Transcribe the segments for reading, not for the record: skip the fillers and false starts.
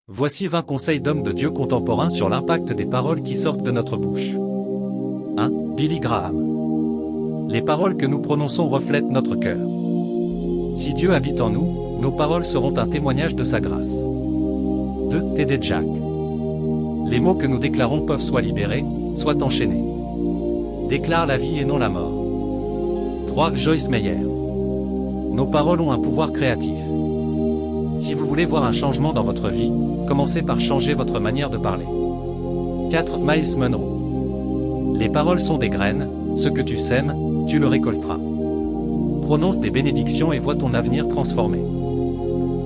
Voici 20 conseils d'hommes de Dieu contemporains sur l'impact des paroles qui sortent de notre bouche. 1. Billy Graham. Les paroles que nous prononçons reflètent notre cœur. Si Dieu habite en nous, nos paroles seront un témoignage de sa grâce. 2. T.D. Jakes. Les mots que nous déclarons peuvent soit libérés, soit enchaînés. Déclare la vie et non la mort. 3. Joyce Meyer. Nos paroles ont un pouvoir créatif. Si vous voulez voir un changement dans votre vie, commencez par changer votre manière de parler. 4. Myles Munroe. Les paroles sont des graines, ce que tu sèmes, tu le récolteras. Prononce des bénédictions et vois ton avenir transformé.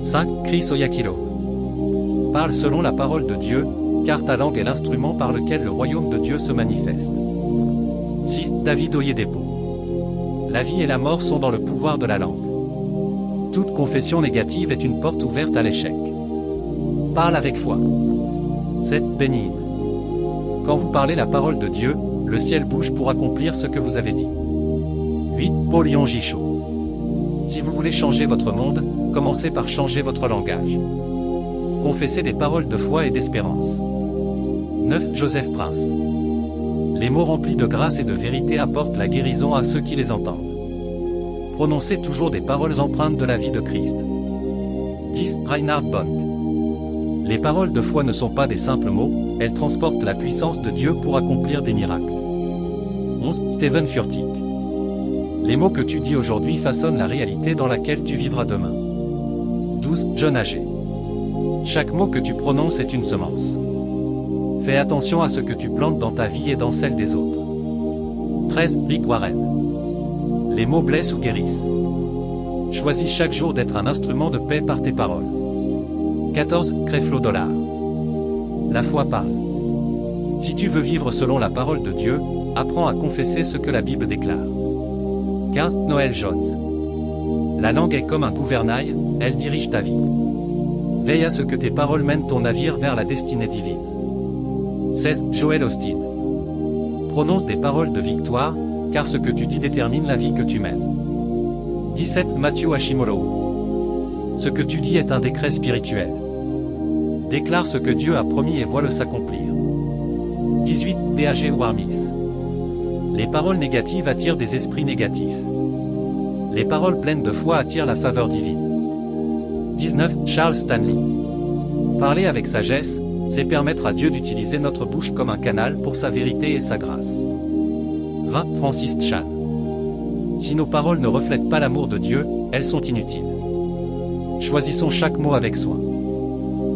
5. Chris Oyakilo. Parle selon la parole de Dieu, car ta langue est l'instrument par lequel le royaume de Dieu se manifeste. 6. David Oyedepo. La vie et la mort sont dans le pouvoir de la langue. Toute confession négative est une porte ouverte à l'échec. Parle avec foi. 7. Benny Hinn. Quand vous parlez la parole de Dieu, le ciel bouge pour accomplir ce que vous avez dit. 8. Paul Yongisho. Si vous voulez changer votre monde, commencez par changer votre langage. Confessez des paroles de foi et d'espérance. 9. Joseph Prince. Les mots remplis de grâce et de vérité apportent la guérison à ceux qui les entendent. Prononcez toujours des paroles empreintes de la vie de Christ. 10. Reinhard Bonk. Les paroles de foi ne sont pas des simples mots, elles transportent la puissance de Dieu pour accomplir des miracles. 11. Stephen Furtick. Les mots que tu dis aujourd'hui façonnent la réalité dans laquelle tu vivras demain. 12. John Hagee. Chaque mot que tu prononces est une semence. Fais attention à ce que tu plantes dans ta vie et dans celle des autres. 13. Rick Warren. Les mots blessent ou guérissent. Choisis chaque jour d'être un instrument de paix par tes paroles. 14. Creflo Dollar. La foi parle. Si tu veux vivre selon la parole de Dieu, apprends à confesser ce que la Bible déclare. 15. Noel Jones. La langue est comme un gouvernail, elle dirige ta vie. Veille à ce que tes paroles mènent ton navire vers la destinée divine. 16. Joel Osteen. Prononce des paroles de victoire, car ce que tu dis détermine la vie que tu mènes. 17. Matthew Hashimoto. Ce que tu dis est un décret spirituel. Déclare ce que Dieu a promis et vois-le s'accomplir. 18. D.A.G. Warmills. Les paroles négatives attirent des esprits négatifs. Les paroles pleines de foi attirent la faveur divine. 19. Charles Stanley. Parler avec sagesse, c'est permettre à Dieu d'utiliser notre bouche comme un canal pour sa vérité et sa grâce. 20. Francis Chan. Si nos paroles ne reflètent pas l'amour de Dieu, elles sont inutiles. Choisissons chaque mot avec soin.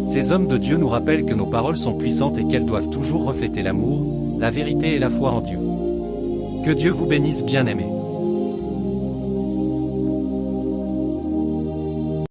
Ces hommes de Dieu nous rappellent que nos paroles sont puissantes et qu'elles doivent toujours refléter l'amour, la vérité et la foi en Dieu. Que Dieu vous bénisse, bien-aimés.